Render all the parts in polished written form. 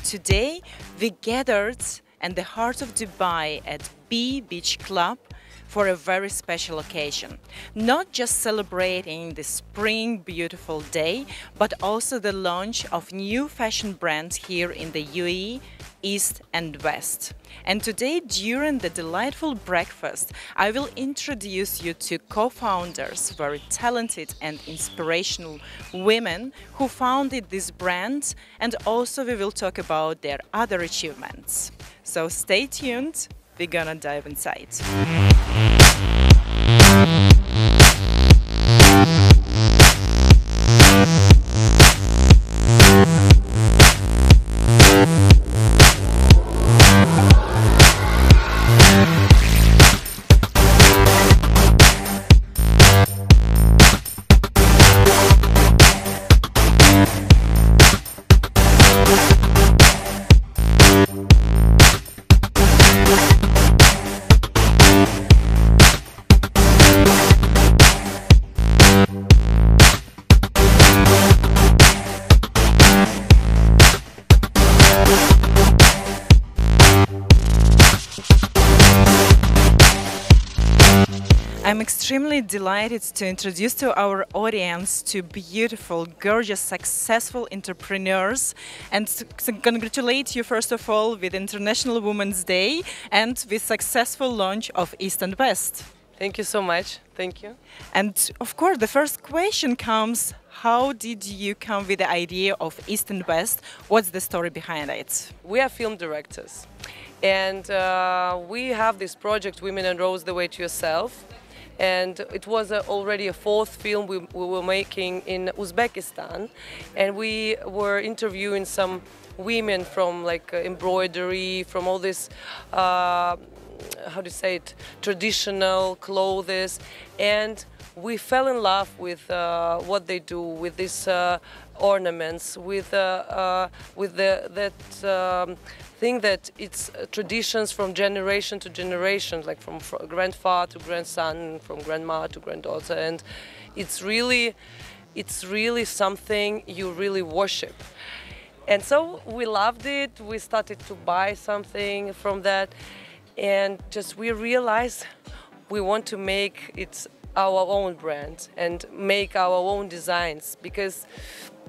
today we gathered in the heart of Dubai at B Beach Club for a very special occasion. Not just celebrating the spring beautiful day, but also the launch of new fashion brands here in the UAE, East and West. And today, during the delightful breakfast, I will introduce you to co-founders, very talented and inspirational women who founded this brand, and also we will talk about their other achievements. So stay tuned, we're gonna dive inside. I'm extremely delighted to introduce to our audience two beautiful, gorgeous, successful entrepreneurs and to congratulate you first of all with International Women's Day and with successful launch of East and West. Thank you so much. Thank you. And of course, the first question comes, how did you come with the idea of East and West? What's the story behind it? We are film directors and we have this project, Women and Rose the Way to Yourself. And it was already a fourth film we were making in Uzbekistan, and we were interviewing some women from like embroidery, from all this, how do you say it, traditional clothes, and we fell in love with what they do, with these ornaments, with that thing that it's traditions from generation to generation, like from grandfather to grandson, from grandma to granddaughter, and it's really something you really worship. And so we loved it. We started to buy something from that, and just we realized we want to make it our own brand and make our own designs, because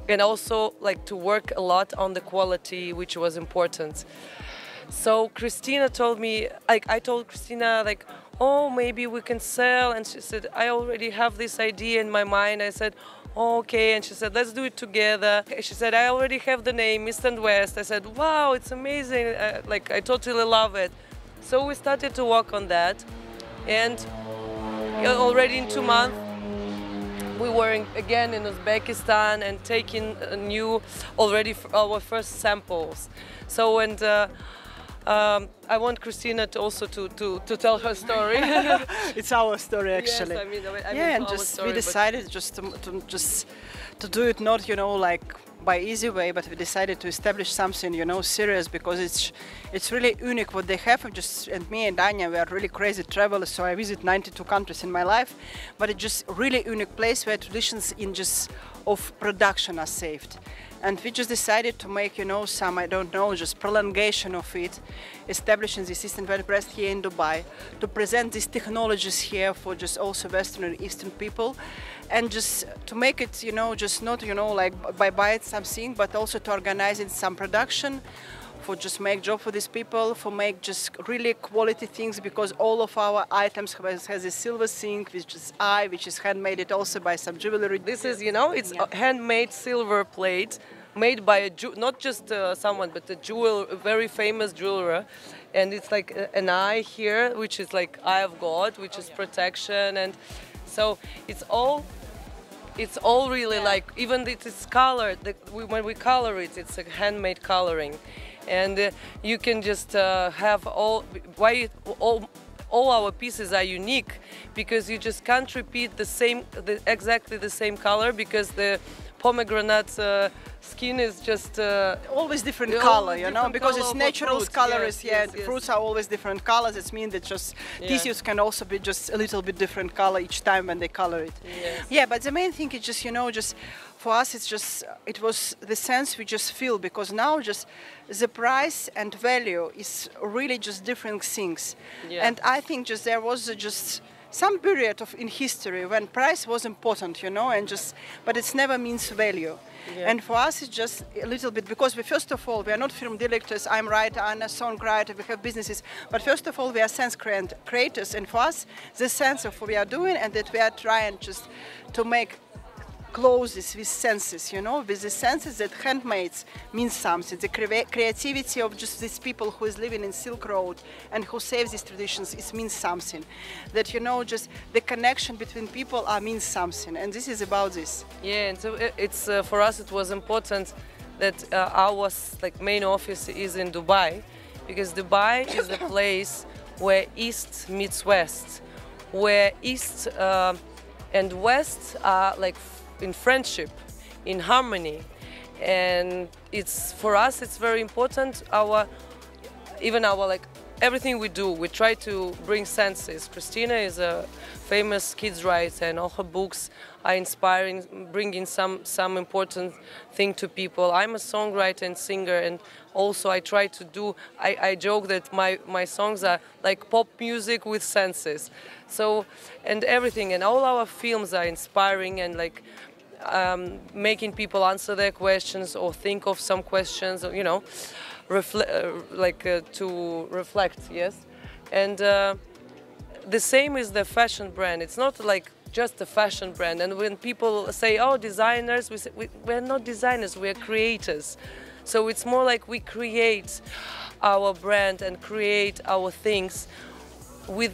and also like to work a lot on the quality, which was important. So Kristina told me, like I told Kristina, like, oh, maybe we can sell, and she said, I already have this idea in my mind. I said, oh, okay, and she said, let's do it together. She said, I already have the name East and West. I said, wow, it's amazing, like I totally love it. So we started to work on that, and already in 2 months we were again in Uzbekistan and taking already our first samples. So, and I want Kristina to also to tell her story. It's our story actually. Yes, I mean yeah, and just story, we decided to do it not, you know, like by easy way, but we decided to establish something, you know, serious, because it's really unique what they have. And me and Anya, we are really crazy travelers, so I visit 92 countries in my life, but it's just really unique place where traditions of production are saved. And we just decided to make, you know, some, I don't know, just prolongation of it, establishing this East and West Brand here in Dubai, to present these technologies here for just also Western and Eastern people, and just to make it, you know, just not, you know, like by buying something, but also to organize in some production, for just make job for these people, for make just really quality things, because all of our items has a silver zinc, which is handmade it also by some jewelry. This is, you know, it's a handmade silver plate made by a not just someone, but a very famous jeweler, and it's like an eye here, which is like eye of God, which is protection, and so it's all really like, even it's colored. When we color it, it's a handmade coloring. And you can just have all our pieces are unique, because you just can't repeat exactly the same color, because pomegranate skin is just always different always color, you know, different because color it's of a natural fruit. colors. Yes, Yeah, yes, the yes. fruits are always different colors. It means that just Yeah. tissues can also be just a little bit different color each time when they color it. Yes. Yeah, but the main thing is just, you know, just for us, it's just, it was the sense we just feel, because now just the price and value is really just different things. Yeah. And I think just there was just some period in history when price was important, you know, and just, but it's never means value. Yeah. And for us, it's just a little bit, because we, first of all, we are not film directors. I'm writer, Anna, songwriter, we have businesses. But first of all, we are sense creators. And for us, the sense of what we are doing, and that we are trying just to make clothes with senses, you know, with the senses that handmaids means something. The creativity of just these people who is living in Silk Road and who save these traditions, it means something. That, you know, just the connection between people means something. And this is about this. Yeah, and so it's for us it was important that our main office is in Dubai, because Dubai is the place where East meets West, where East and West are in friendship, in harmony, and it's for us it's very important. Even our everything we do, we try to bring senses. Kristina is a famous kids writer, and all her books are inspiring, bringing some important thing to people. I'm a songwriter and singer, and also I try to do. I joke that my songs are like pop music with senses. So, and everything, and all our films are inspiring and making people answer their questions or think of some questions, or, you know, to reflect, yes. And the same is the fashion brand. It's not just a fashion brand. And when people say, "Oh, designers," we say, we're not designers, we're creators. So it's more like we create our brand and create our things with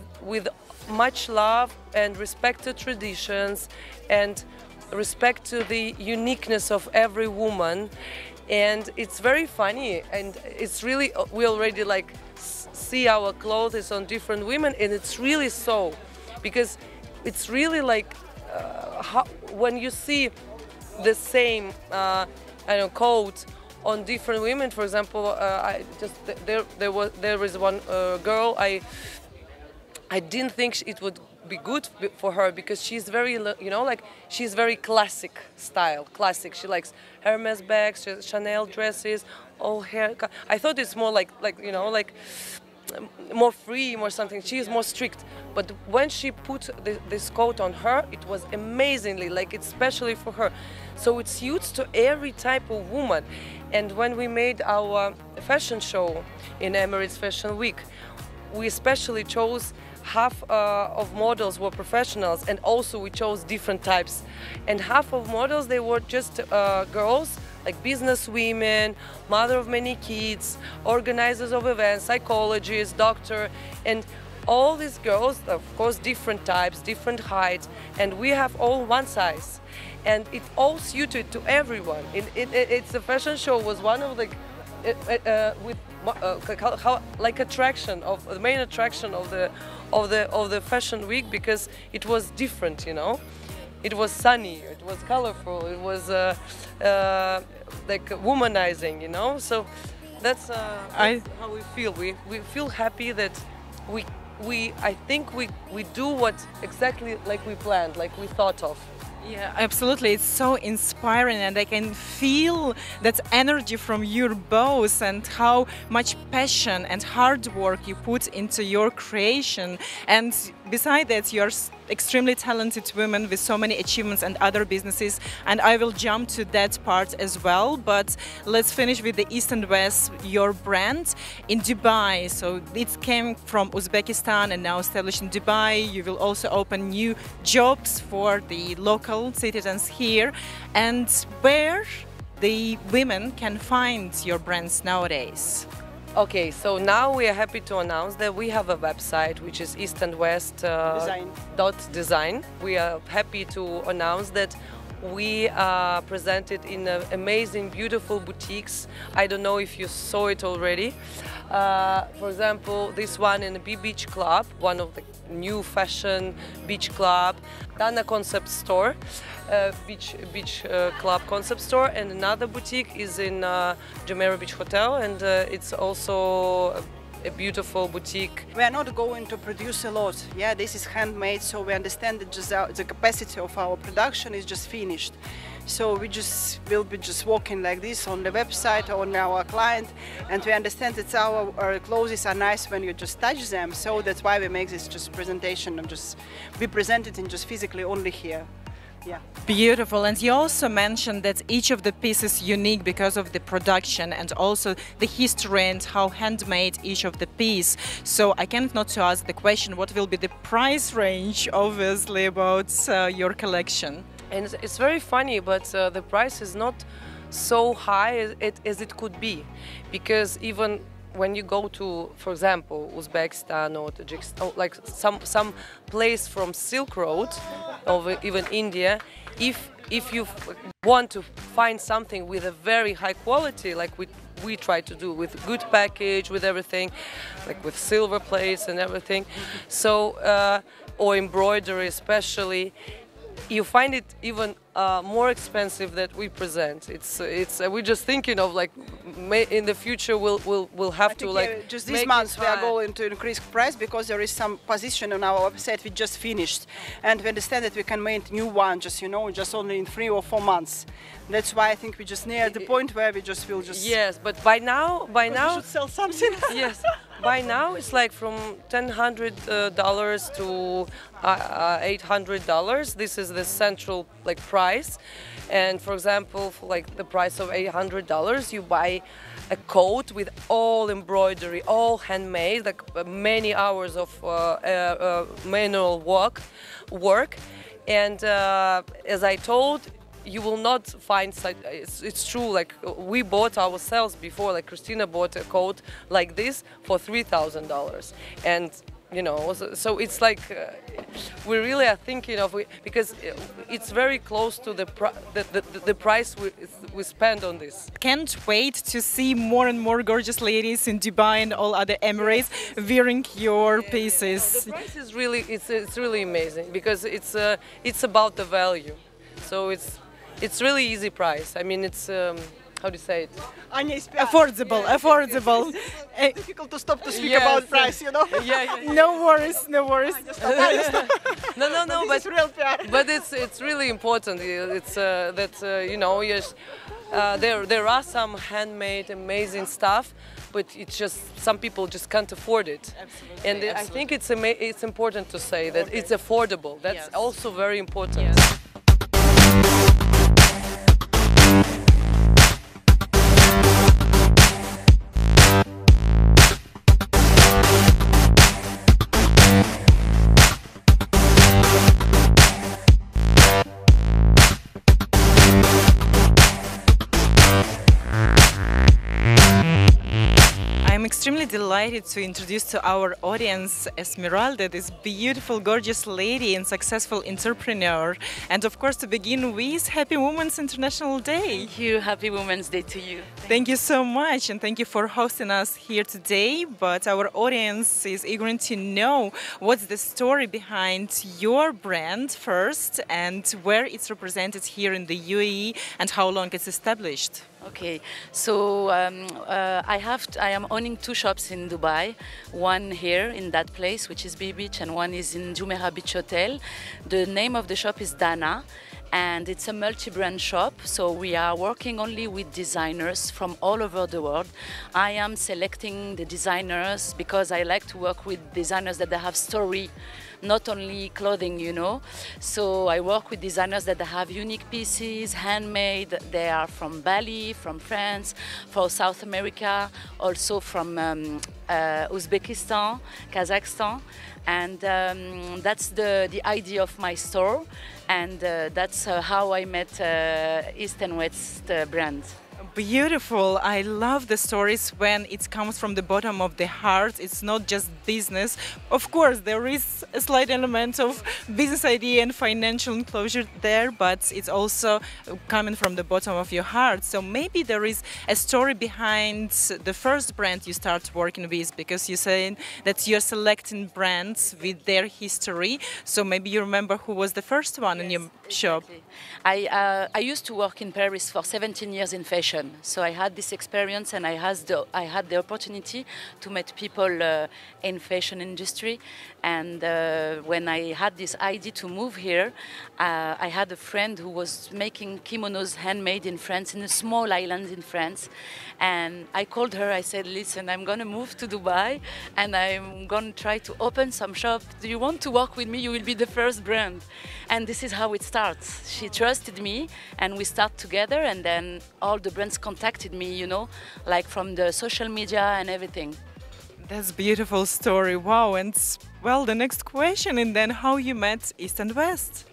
much love and respect to traditions and respect to the uniqueness of every woman. And it's very funny, and it's really, we already see our clothes on different women, and it's really so, because it's really when you see the same coat on different women. For example, there was one girl I didn't think it would be good for her, because she's very, you know, she's very classic style, classic. She likes Hermes bags, Chanel dresses, all hair. I thought it's more you know, more free, more something. She is more strict. But when she put this coat on her, it was amazingly, it's especially for her. So it suits to every type of woman. And when we made our fashion show in Emirates Fashion Week, we especially chose half of models were professionals, and also we chose different types. And half of models, they were just girls, like business women, mother of many kids, organizers of events, psychologists, doctor, and all these girls, of course, different types, different heights, and we have all one size. And it all suited to everyone. It's the fashion show was one of the attraction of the main attraction of the fashion week, because it was different, you know. It was sunny, it was colorful, it was womanizing, you know. So that's how we feel. We feel happy that I think we do what exactly like we planned, like we thought of. Yeah, absolutely. It's so inspiring, and I can feel that energy from you both, and how much passion and hard work you put into your creation. And beside that, you're extremely talented women with so many achievements and other businesses, and I will jump to that part as well. But let's finish with the East and West, your brand in Dubai. So it came from Uzbekistan and now established in Dubai. You will also open new jobs for the local citizens here. And where the women can find your brands nowadays? Okay, so now we are happy to announce that we have a website, which is East and West Design. We are happy to announce that we presented in amazing, beautiful boutiques. I don't know if you saw it already. For example, this one in the Beach Club, one of the new fashion beach club, Dana concept store, beach club concept store, and another boutique is in Jumeirah Beach Hotel, and it's also a beautiful boutique. We are not going to produce a lot. Yeah, this is handmade, so we understand that just the capacity of our production is just finished. So we will be just walking like this on the website on our client, and we understand that our clothes are nice when you just touch them. So that's why we make this just presentation and just be presented in just physically only here. Yeah. Beautiful. And you also mentioned that each of the pieces is unique because of the production and also the history and how handmade each of the piece. So I can't not to ask the question, what will be the price range, obviously, about your collection? And it's very funny, but the price is not so high as it could be, because even when you go to, for example, Uzbekistan or Tajikistan, like some place from Silk Road, or even India, if you want to find something with a very high quality, like we try to do, with good package, with everything, like with silver plates and everything, so or embroidery especially, you find it even more expensive that we present. We're just thinking of, like, in the future we'll have to, like, just this month we are going to increase price because there is some position on our website we just finished, and we understand that we can make new one just just only in 3 or 4 months. That's why I think we just near the point where we just will just yes, but by now we should sell something. yes, by now it's like from $1,000 to $800. This is the central, like, price. And for example, for like the price of $800, you buy a coat with all embroidery, all handmade, like many hours of manual work. And as I told, you will not find such. It's true. Like, we bought ourselves before. Like, Kristina bought a coat like this for $3,000, and so it's like we really are thinking of because it's very close to the price we spend on this. Can't wait to see more and more gorgeous ladies in Dubai and all other Emirates wearing your pieces. The price is really it's really amazing because it's about the value. So it's really easy price. I mean, it's how do you say it? Affordable. It's difficult to stop to speak about price, Yeah. No worries. No, But real PR. But it's really important. It's that yes, there are some handmade amazing stuff, but it's just some people just can't afford it. Absolutely, and I think it's important to say that it's affordable. That's also very important. Yes. I'm extremely delighted to introduce to our audience Esmeralda, this beautiful, gorgeous lady and successful entrepreneur. And of course, to begin with, Happy Women's International Day. Thank you. Happy Women's Day to you. Thank you so much, and thank you for hosting us here today. But our audience is eager to know what's the story behind your brand first, and where it's represented here in the UAE, and how long it's established. Okay, so I am owning 2 shops in Dubai. One here in that place, which is Beach, and one is in Jumeirah Beach Hotel. The name of the shop is Dana, and it's a multi-brand shop. So we are working only with designers from all over the world. I am selecting the designers because I like to work with designers that they have story, not only clothing, So I work with designers that have unique pieces, handmade. They are from Bali, from France, from South America, also from Uzbekistan, Kazakhstan. And that's the idea of my store. And that's how I met East&West brand. beautiful. I love the stories when it comes from the bottom of the heart. It's not just business. Of course, there is a slight element of business idea and financial enclosure there, but it's also coming from the bottom of your heart. So maybe there is a story behind the first brand you start working with, because you're saying that you're selecting brands with their history. So maybe you remember who was the first one in your shop. I used to work in Paris for 17 years in fashion, so I had this experience, and I had the opportunity to meet people in fashion industry. And when I had this idea to move here, I had a friend who was making kimonos handmade in France, in a small island in France. And I called her, I said, listen, I'm going to move to Dubai and I'm going to try to open some shop. Do you want to work with me? You will be the first brand. And this is how it starts. She trusted me and we start together, and then all the brands contacted me, you know, like from the social media and everything. That's a beautiful story. Wow. And well, the next question, and then how you met East and West.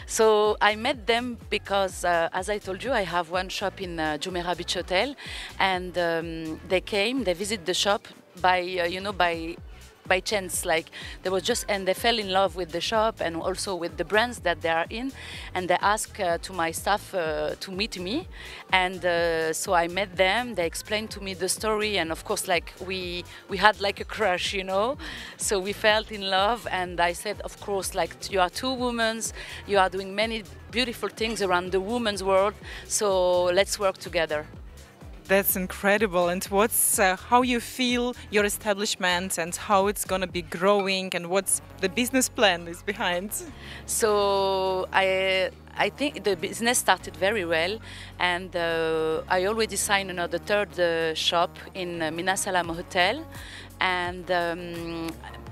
So I met them because, as I told you, I have one shop in Jumeirah Beach Hotel, and they came, they visited the shop by, you know, by chance, like there was just, and they fell in love with the shop and also with the brands that they are in, and they asked to my staff to meet me, and so I met them. They explained to me the story, and of course, like we had like a crush, you know, so we felt in love. And I said, of course, like you are two women, you are doing many beautiful things around the women's world, so let's work together. That's incredible. And what's how you feel your establishment and how it's going to be growing, and what's the business plan is behind? So I think the business started very well, and I already signed another third shop in Mina Salam Hotel, and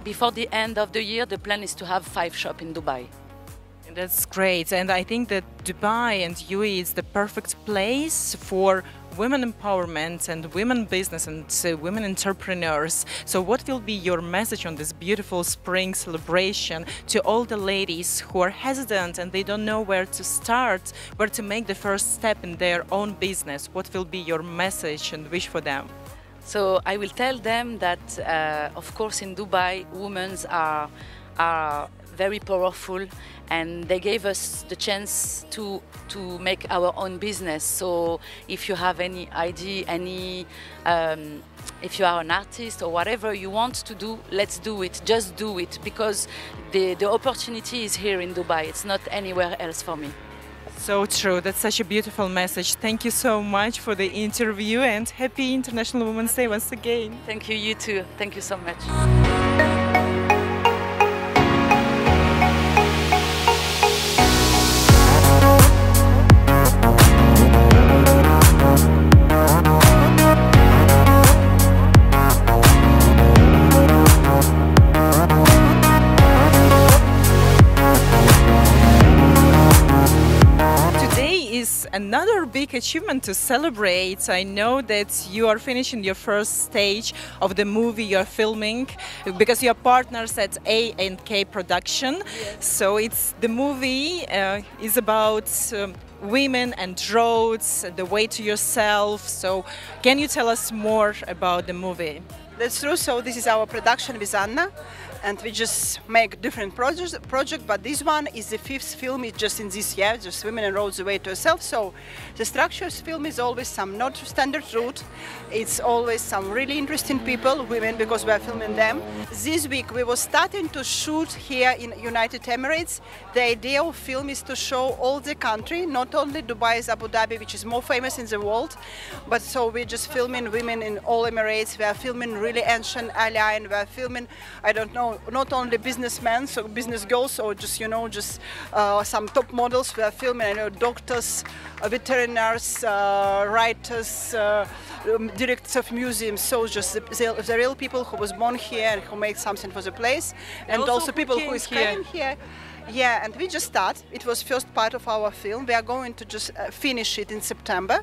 before the end of the year the plan is to have 5 shops in Dubai. That's great, and I think that Dubai and UAE is the perfect place for women empowerment and women business and women entrepreneurs. So what will be your message on this beautiful spring celebration to all the ladies who are hesitant and they don't know where to start, where to make the first step in their own business? What will be your message and wish for them? So I will tell them that, of course, in Dubai, women are very powerful, and they gave us the chance to make our own business. So if you have any idea, if you are an artist or whatever you want to do, let's do it. Just do it, because the opportunity is here in Dubai. It's not anywhere else for me. So true. That's such a beautiful message. Thank you so much for the interview, and happy International Women's Day once again. Thank you, you too. Thank you so much. Another big achievement to celebrate. I know that you are finishing your first stage of the movie you're filming, because you're partners at A&K Production. Yes. So it's the movie is about women and roads, the way to yourself. So can you tell us more about the movie? That's true. So this is our production with Anna, and we just make different projects. But this one is the 5th film. It's just in this year, just Women and Roads, the way to yourself. So the structure of the film is always some not standard route. It's always some really interesting people, women, because we are filming them. This week we were starting to shoot here in United Emirates. The idea of film is to show all the country, not only Dubai, Abu Dhabi, which is more famous in the world, but so we're just filming women in all Emirates. We are filming really ancient ally, we are filming, I don't know, not only businessmen, so business girls, or just, you know, just some top models. We are filming, I know, doctors, veterinarians, writers, directors of museums, so just the real people who was born here and who made something for the place, and also people who is coming here. Yeah, and we just start. It was first part of our film. We are going to just finish it in September,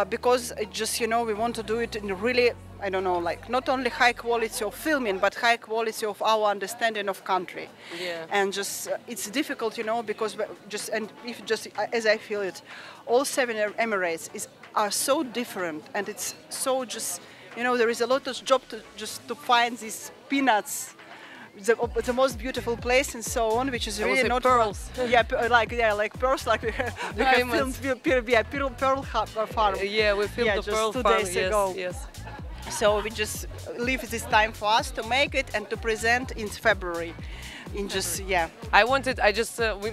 because it just, you know, we want to do it in really, I don't know, like not only high quality of filming, but high quality of our understanding of country. Yeah. And just it's difficult, you know, because just, and if just as I feel it, all 7 Emirates is are so different, and it's so just, you know, there is a lot of job to just to find these peanuts, the most beautiful place and so on, which is really not pearls. like pearls, like we have filmed pearl farm. Yeah, we filmed the just pearl 2 farm. days Yes, ago. yes. So we just leave this time for us to make it and to present in February.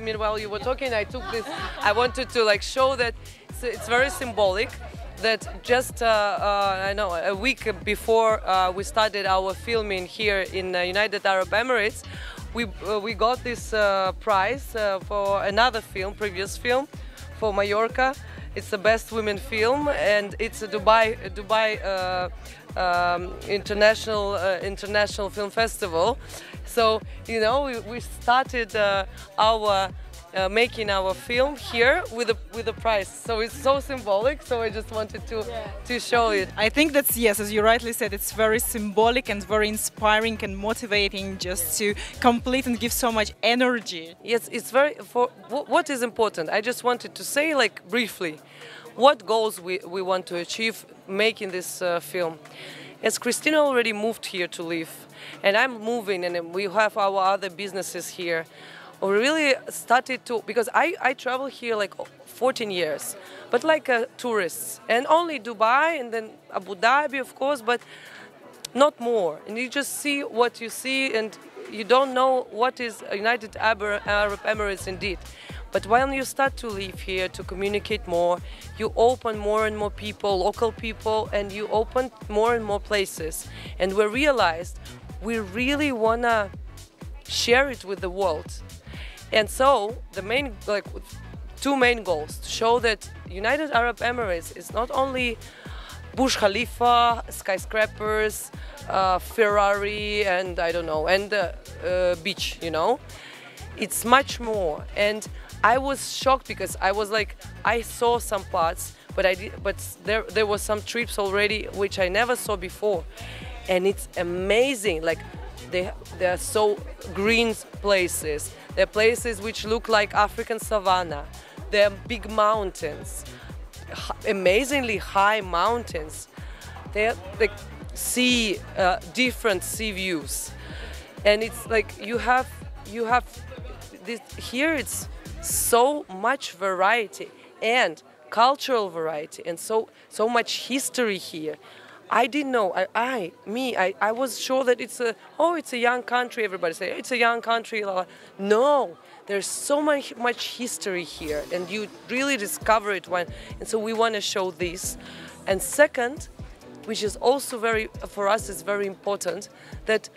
Meanwhile you were talking, I took this. I wanted to like show that it's very symbolic. That just I know a week before we started our filming here in United Arab Emirates, we got this prize for another film, previous film, for Mallorca. It's the best women film, and it's a Dubai international film festival. So you know we started our making our film here with a prize. So it's so symbolic. So I just wanted to show it. I think that's, yes, as you rightly said, it's very symbolic and very inspiring and motivating just to complete and give so much energy. Yes, it's very, what is important, I just wanted to say like briefly, what goals we want to achieve making this film. As Kristina already moved here to live, and I'm moving, and we have our other businesses here, we really started to, because I travel here like 14 years, but like tourists, and only Dubai and then Abu Dhabi, of course, but not more. And you just see what you see, and you don't know what is United Arab Emirates indeed. But when you start to live here, to communicate more, you open more and more people, local people, and you open more and more places. And we realized we really wanna share it with the world. And so the main, like, two main goals: to show that United Arab Emirates is not only Burj Khalifa, skyscrapers, Ferrari, and I don't know, and beach, you know. It's much more. And I was shocked because I was like, I saw some parts, but there was some trips already which I never saw before, and it's amazing. Like they are so green places. They're places which look like African savanna. They're big mountains, amazingly high mountains. They're like different sea views, and it's like you have this here. It's so much variety and cultural variety, and so much history here. I didn't know. I was sure that it's a young country. Everybody say it's a young country. No, there's so much history here, and you really discover it and so we want to show this. And second, which is also for us is very important, that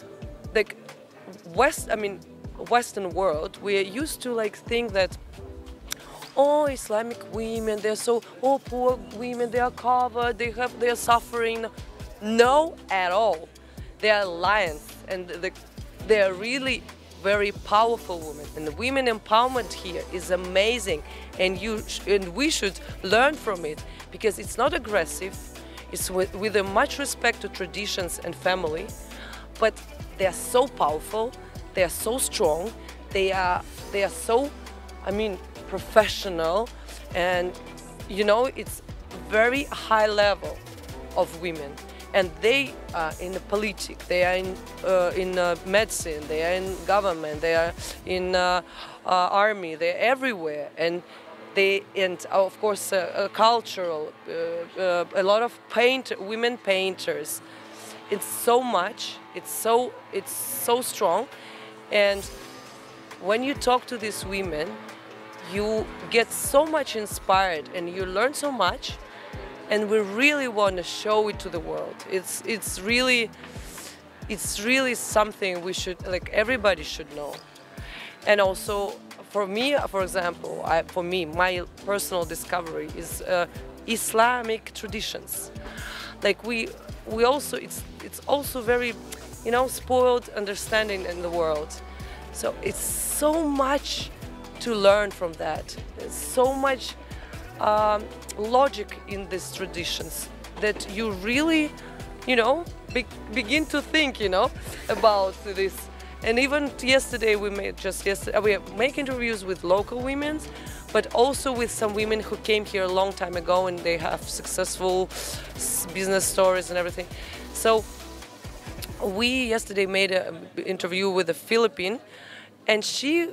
like Western world, we are used to like think that, oh, Islamic women, they're so, oh, poor women, they are covered, they are suffering. No, at all. They are lions, and they are really very powerful women. And the women empowerment here is amazing, and we should learn from it, because it's not aggressive. It's with a much respect to traditions and family, but they are so powerful. They are so strong. They are so, professional, and you know, it's very high level of women, and they are in the politics, they are in medicine, they are in government, they are in army, they're everywhere, and of course cultural, a lot of women painters. It's so much. It's so strong, and when you talk to these women, you get so much inspired and you learn so much, and we really want to show it to the world. It's really something we should, like, everybody should know. And also for me, for example, my personal discovery is Islamic traditions. Like we also, it's also very, you know, spoiled understanding in the world. So it's so much to learn from that. There's so much logic in these traditions that you really, you know, begin to think, you know, about this. And even yesterday, we are making interviews with local women, but also with some women who came here a long time ago and they have successful business stories and everything. So we yesterday made an interview with a Philippine, and she,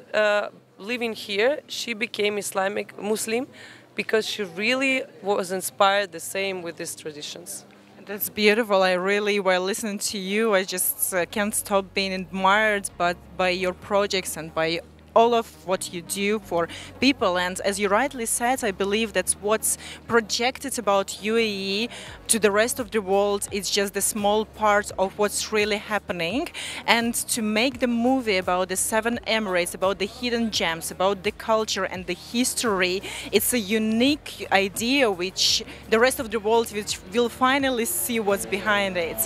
living here, she became Islamic Muslim because she really was inspired the same with these traditions. That's beautiful. I really, while listening to you, I just can't stop being admired by your projects and by all of what you do for people. And as you rightly said, I believe that's what's projected about UAE to the rest of the world. It's just the small part of what's really happening. And to make the movie about the 7 Emirates, about the hidden gems, about the culture and the history, it's a unique idea which the rest of the world will finally see what's behind it.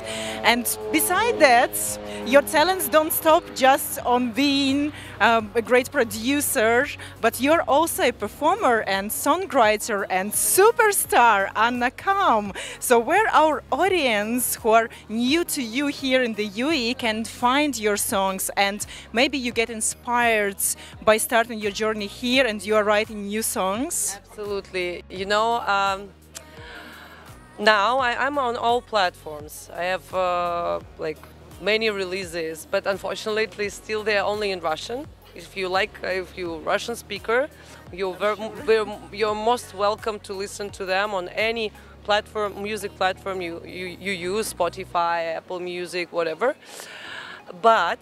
And beside that, your talents don't stop just on being a great producer, but you're also a performer and songwriter and superstar, Anna Kam. So where our audience who are new to you here in the UAE can find your songs, and maybe you get inspired by starting your journey here and you are writing new songs? Absolutely. You know, now I'm on all platforms. I have like many releases, but unfortunately still they're only in Russian. If you're Russian speaker, you're most welcome to listen to them on any platform, music platform you use, Spotify, Apple Music, whatever. But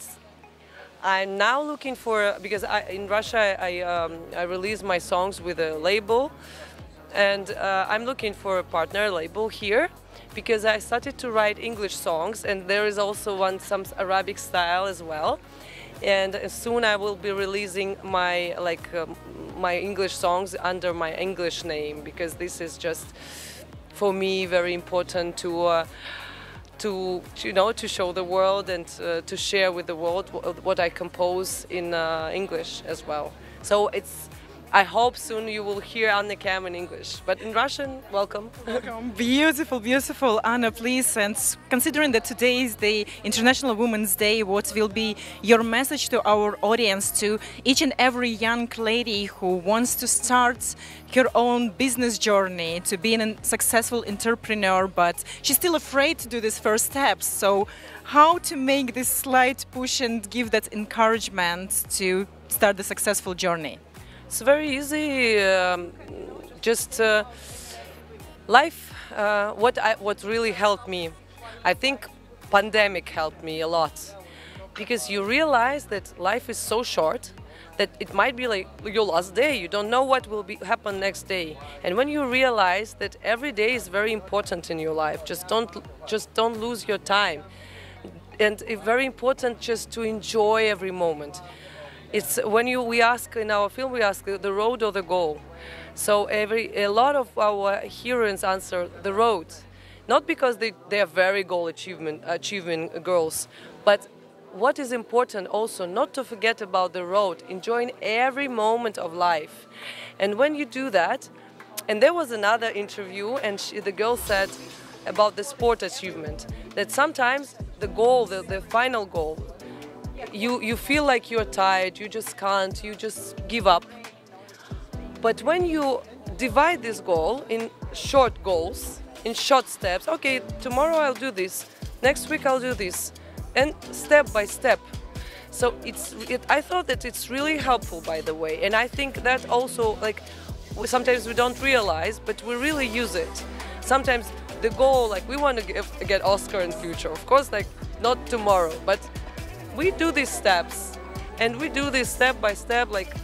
I'm now looking for, because in Russia I release my songs with a label, and I'm looking for a partner label here, because I started to write English songs, and there is also some Arabic style as well. And soon I will be releasing my my English songs under my English name, because this is just for me very important to show the world and to share with the world what I compose in English as well. So I hope soon you will hear Anna Kam in English, but in Russian, welcome. Welcome. Beautiful, beautiful, Anna, please. And considering that today is the International Women's Day, what will be your message to our audience, to each and every young lady who wants to start her own business journey, to being a successful entrepreneur, but she's still afraid to do these first steps? So how to make this slight push and give that encouragement to start the successful journey? It's very easy. Just life. What really helped me, I think, pandemic helped me a lot, because you realize that life is so short that it might be like your last day. You don't know what will happen next day, and when you realize that every day is very important in your life, just don't lose your time, and it's very important just to enjoy every moment. It's when we ask in our film, we ask the road or the goal. So a lot of our heroines answer the road, not because they are very achieving girls, but what is important also not to forget about the road, enjoying every moment of life. And when you do that, and there was another interview, and the girl said about the sport achievement, that sometimes the goal, the final goal, you feel like you're tired, you just can't, you just give up. But when you divide this goal in short goals, in short steps, okay, tomorrow I'll do this, next week I'll do this, and step by step. So I thought that it's really helpful, by the way, and I think that also, like, sometimes we don't realize, but we really use it. Sometimes the goal, like, we want to get Oscar in future, of course, like, not tomorrow, but we do these steps, and we do this step by step, like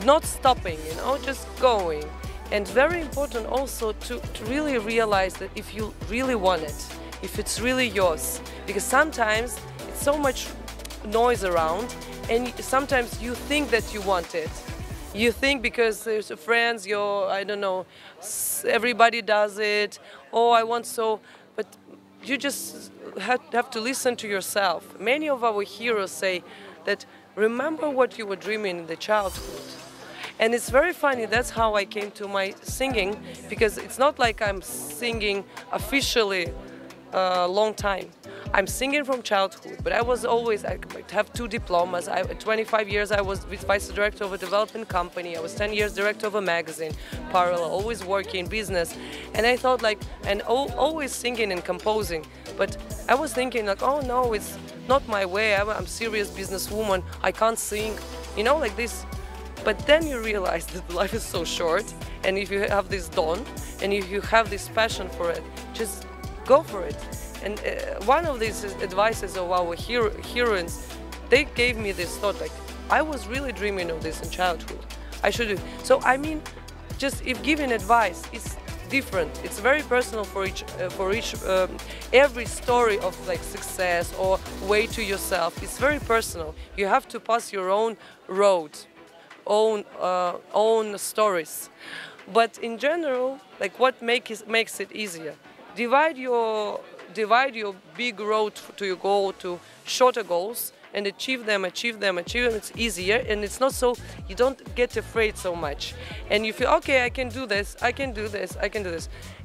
not stopping, just going. And very important also to really realize that if you really want it, if it's really yours, because sometimes it's so much noise around, and sometimes you think that you want it. You think because there's friends, I don't know, everybody does it, oh, I want so, but you just have to listen to yourself. Many of our heroes say that remember what you were dreaming in the childhood. And it's very funny, that's how I came to my singing, because it's not like I'm singing officially a long time. I'm singing from childhood, but I was always, I have 2 diplomas. At 25 years I was vice director of a development company. I was 10 years director of a magazine, parallel, always working business. And I thought like, and always singing and composing. But I was thinking like, oh no, it's not my way. I'm a serious businesswoman. I can't sing, you know, like this. But then you realize that life is so short, and if you have this dawn, and if you have this passion for it, just go for it. And one of these advices of our heroines, they gave me this thought, like, I was really dreaming of this in childhood. I should do. So I mean, just if giving advice, it's different. It's very personal for each. Every story of like success or way to yourself, it's very personal. You have to pass your own road. Own stories, but in general, like what makes it easier? Divide your big road to your goal to shorter goals and achieve them. It's easier, and it's not so, you don't get afraid so much, and you feel, okay, I can do this,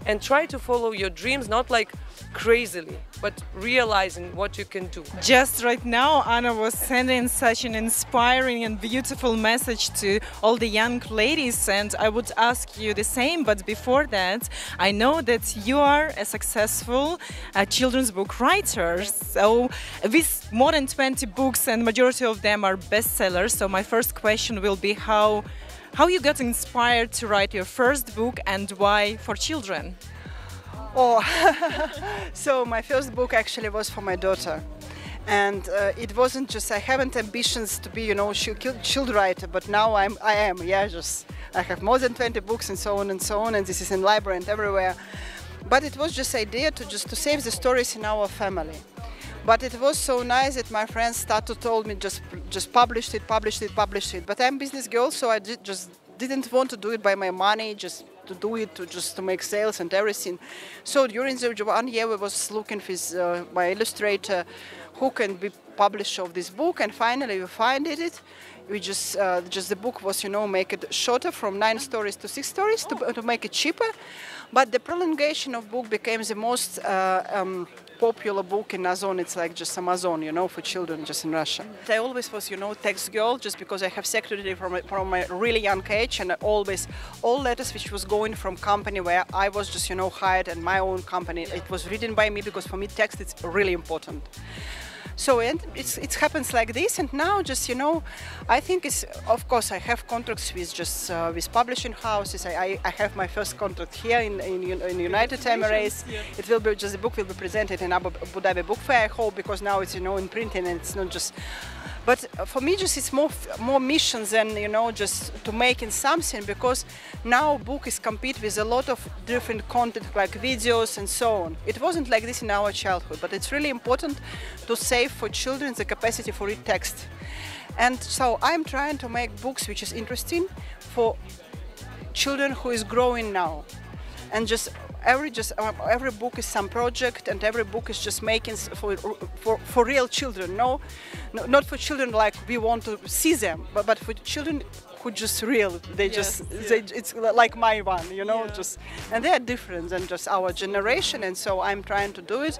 and try to follow your dreams, not like crazily, but realizing what you can do. Just right now, Anna was sending such an inspiring and beautiful message to all the young ladies, and I would ask you the same, but before that, I know that you are a successful children's book writer, so with more than 20 books, and majority of them are bestsellers, so my first question will be how you got inspired to write your first book and why for children? Oh, so my first book actually was for my daughter, and it wasn't just, I haven't ambitions to be, you know, child writer, but now I am, yeah, just I have more than 20 books and so on, and this is in library and everywhere. But it was just idea to save the stories in our family. But it was so nice that my friends started told me just publish it. But I'm a business girl, so I just didn't want to do it by my money, just to do it to make sales and everything. So during the 1 year, we was looking with my illustrator who can be publisher of this book, and finally we find it. We just the book was, you know, make it shorter from 9 stories to 6 stories to make it cheaper. But the prolongation of book became the most popular book in Amazon. It's like just Amazon, you know, for children, just in Russia. I always was, you know, text girl, just because I have secretary from my really young age, and always all letters which was going from company where I was just, you know, hired, and my own company, it was written by me, because for me text is really important. So and it happens like this, and now just, you know, I think it's, of course I have contracts with just with publishing houses. I have my first contract here in United Emirates. It will be just, the book will be presented in Abu Dhabi Book Fair, I hope, because now it's, you know, in printing, and it's not just. But for me, just it's more missions than, you know, just to making something, because now book is compete with a lot of different content like videos and so on. It wasn't like this in our childhood, but it's really important to save for children the capacity for read text. And so I'm trying to make books which is interesting for children who is growing now, and just every book is some project, and every book is just making for real children. No, not for children like we want to see them, but for children who just real. They just it's like my one, you know, just, and they are different than just our generation. And so I'm trying to do it,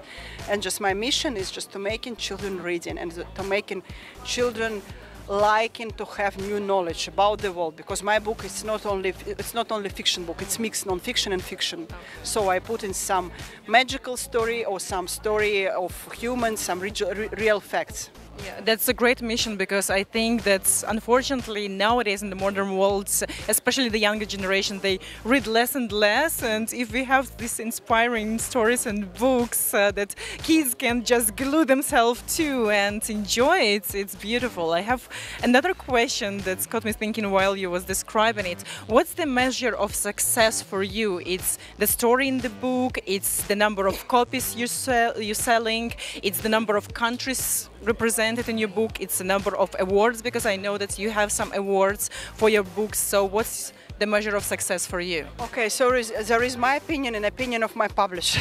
and just my mission is just to making children reading, and to making children liking to have new knowledge about the world, because my book is not only fiction book, it's mixed non-fiction and fiction. So I put in some magical story or some story of humans, some real facts. Yeah, that's a great mission, because I think that unfortunately nowadays in the modern world, especially the younger generation, they read less and less, and if we have these inspiring stories and books that kids can just glue themselves to and enjoy it, it's beautiful. I have another question that got me thinking while you was describing it. What's the measure of success for you? It's the story in the book, it's the number of copies you're selling, it's the number of countries represented in your book, it's the number of awards, because I know that you have some awards for your books. So what's the measure of success for you? Okay, so there is my opinion and opinion of my publisher.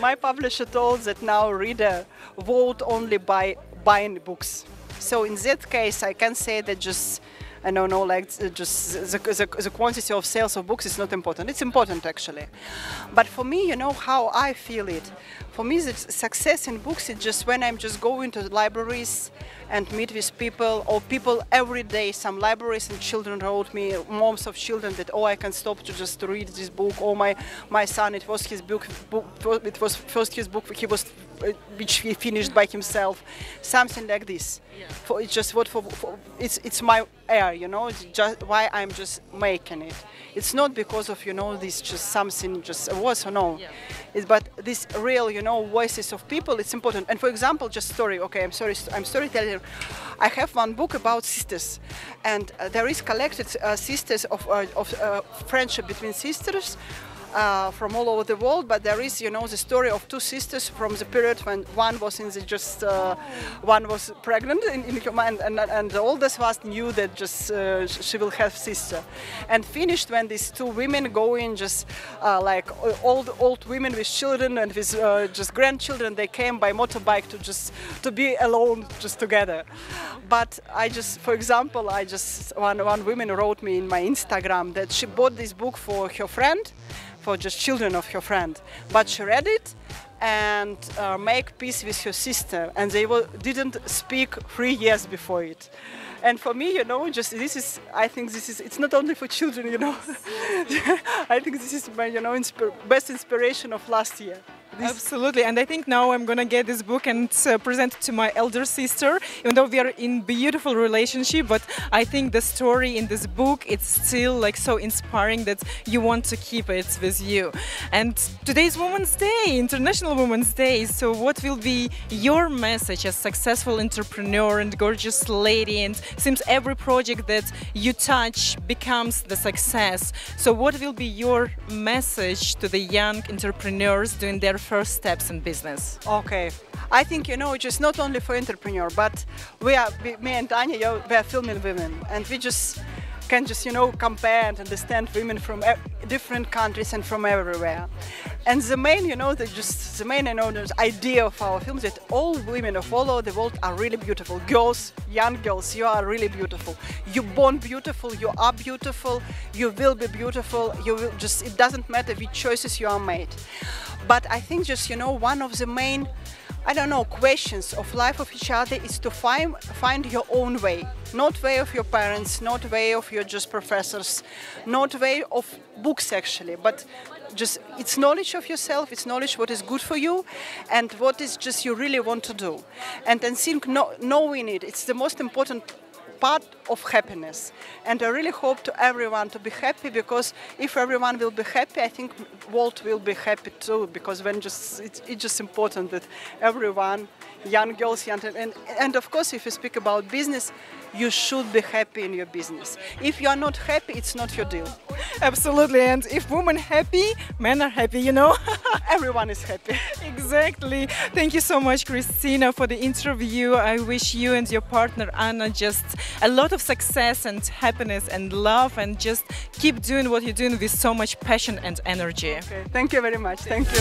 My publisher told that now reader vote only by buying books. So in that case, I can say that just, I don't know, like just the quantity of sales of books is not important. It's important actually. But for me, you know how I feel it. For me, the success in books is just when I'm just going to the libraries and meet with people, or people every day. Some libraries and children wrote me, moms of children, that I can stop to read this book. Or my son, it was his book. It was first his book which he finished by himself. Something like this. Yeah. It's my air, It's just why I'm just making it. It's not because of this just something just a was or no. Yeah. But this real voices of people, it's important. And for example, just story. Okay, I'm storyteller. I have one book about sisters, and there is collected sisters of friendship between sisters. From all over the world, but there is, the story of two sisters from the period when one was one was pregnant in human, and the oldest one knew that she will have sister, and finished when these two women go in like old women with children and with just grandchildren. They came by motorbike to be alone together. But for example, one woman wrote me in my Instagram that she bought this book for her friend, for just children of her friend, but she read it and make peace with her sister, and they didn't speak 3 years before it. And for me, I think it's not only for children, I think this is my, best inspiration of last year. Absolutely, and I think now I'm gonna get this book and present it to my elder sister, even though we are in beautiful relationship, but I think the story in this book, it's still like so inspiring that you want to keep it with you. And today's Women's Day, International Women's Day, so what will be your message as successful entrepreneur and gorgeous lady, and seems every project that you touch becomes the success. So what will be your message to the young entrepreneurs doing their first steps in business? Okay, I think just not only for entrepreneur, but me and Tanya, we are filming women, and we can compare and understand women from different countries and from everywhere. And the main, the idea of our films that all women of all over the world are really beautiful. Girls, young girls, you are really beautiful. You're born beautiful, you are beautiful, you will be beautiful. It doesn't matter which choices you are made. But I think one of the main, questions of life of each other is to find your own way. Not way of your parents, not way of your professors, not way of books actually, but it's knowledge of yourself, it's knowledge what is good for you and what is you really want to do. And then knowing it's the most important part of happiness. And I really hope to everyone to be happy, because if everyone will be happy, I think world will be happy too, because when it's important that everyone, young girls, and of course if you speak about business, you should be happy in your business. If you are not happy, it's not your deal. Absolutely, and if women happy, men are happy, Everyone is happy. Exactly. Thank you so much, Kristina, for the interview. I wish you and your partner Anna just a lot of success and happiness and love, and just keep doing what you're doing with so much passion and energy. Okay, thank you very much. Thank you.